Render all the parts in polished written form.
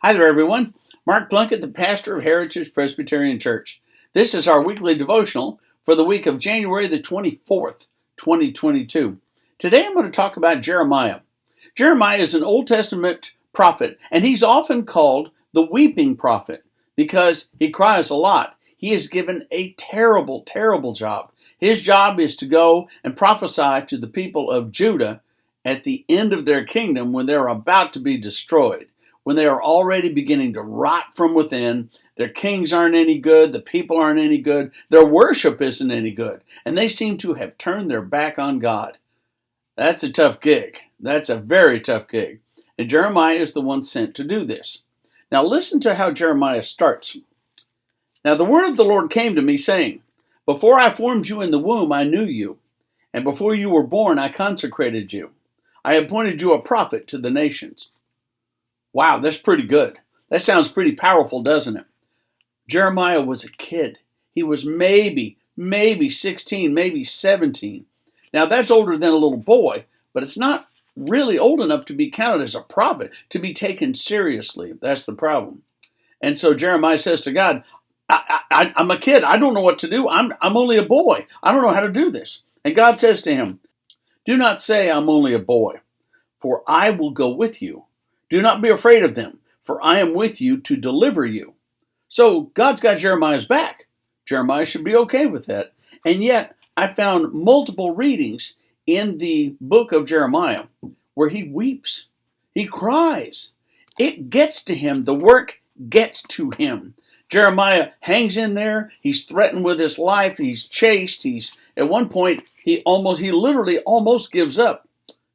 Hi there, everyone. Mark Plunkett, the pastor of Heritage Presbyterian Church. This is our weekly devotional for the week of January the 24th, 2022. Today I'm going to talk about Jeremiah. Jeremiah is an Old Testament prophet, and he's often called the weeping prophet because he cries a lot. He is given a terrible, terrible job. His job is to go and prophesy to the people of Judah at the end of their kingdom when they're about to be destroyed, when they are already beginning to rot from within. Their kings aren't any good, the people aren't any good, their worship isn't any good, and they seem to have turned their back on God. That's a tough gig. That's a very tough gig. And Jeremiah is the one sent to do this. Now listen to how Jeremiah starts. Now the word of the Lord came to me, saying, Before I formed you in the womb, I knew you, and before you were born, I consecrated you. I appointed you a prophet to the nations. Wow, that's pretty good. That sounds pretty powerful, doesn't it? Jeremiah was a kid. He was maybe 16, maybe 17. Now that's older than a little boy, but it's not really old enough to be counted as a prophet, to be taken seriously. That's the problem. And so Jeremiah says to God, I'm a kid. I don't know what to do. I'm only a boy. I don't know how to do this. And God says to him, Do not say I'm only a boy, for I will go with you. Do not be afraid of them, for I am with you to deliver you. So God's got Jeremiah's back. Jeremiah should be okay with that. And yet, I found multiple readings in the book of Jeremiah where he weeps. He cries. It gets to him. The work gets to him. Jeremiah hangs in there. He's threatened with his life. He's chased. At one point, he literally almost gives up.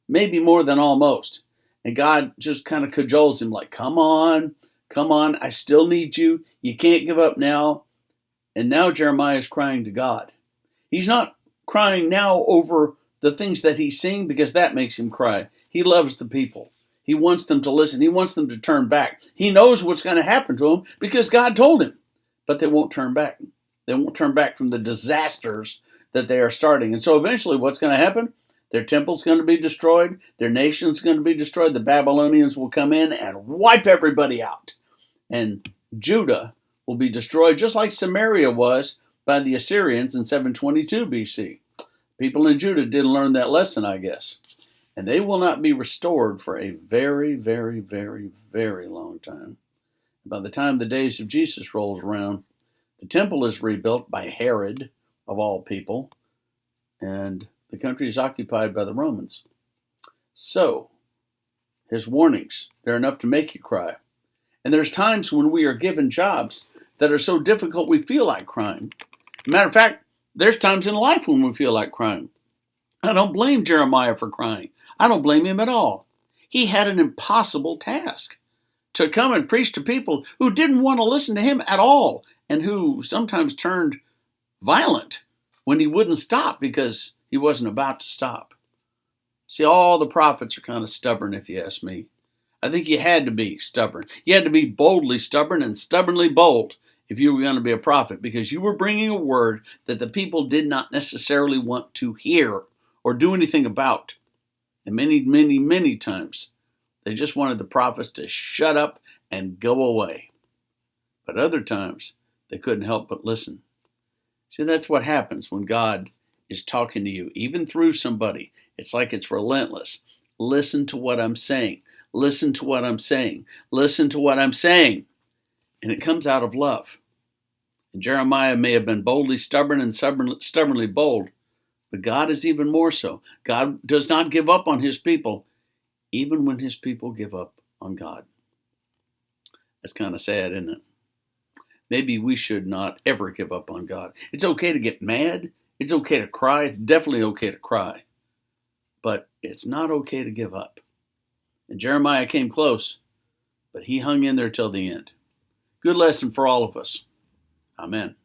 Maybe more than almost. And God just kind of cajoles him like, come on, I still need you. You can't give up now. And now Jeremiah is crying to God. He's not crying now over the things that he's seeing because that makes him cry. He loves the people. He wants them to listen. He wants them to turn back. He knows what's going to happen to them because God told him. But they won't turn back. They won't turn back from the disasters that they are starting. And so eventually what's going to happen? Their temple's going to be destroyed. Their nation's going to be destroyed. The Babylonians will come in and wipe everybody out. And Judah will be destroyed just like Samaria was by the Assyrians in 722 BC. People in Judah didn't learn that lesson, I guess. And they will not be restored for a very, very, very, very long time. By the time the days of Jesus rolls around, the temple is rebuilt by Herod, of all people, and the country is occupied by the Romans. So, his warnings, they're enough to make you cry. And there's times when we are given jobs that are so difficult we feel like crying. Matter of fact, there's times in life when we feel like crying. I don't blame Jeremiah for crying. I don't blame him at all. He had an impossible task to come and preach to people who didn't want to listen to him at all and who sometimes turned violent when he wouldn't stop because he wasn't about to stop. See, all the prophets are kind of stubborn, if you ask me. I think you had to be stubborn. You had to be boldly stubborn and stubbornly bold if you were going to be a prophet, because you were bringing a word that the people did not necessarily want to hear or do anything about. And many times, they just wanted the prophets to shut up and go away. But other times, they couldn't help but listen. See, that's what happens when God is talking to you, even through somebody. It's like it's relentless. Listen to what I'm saying. Listen to what I'm saying. Listen to what I'm saying. And it comes out of love. And Jeremiah may have been boldly stubborn and stubbornly bold, but God is even more so. God does not give up on his people, even when his people give up on God. That's kind of sad, isn't it? Maybe we should not ever give up on God. It's okay to get mad. It's okay to cry. It's definitely okay to cry. But it's not okay to give up. And Jeremiah came close, but he hung in there till the end. Good lesson for all of us. Amen.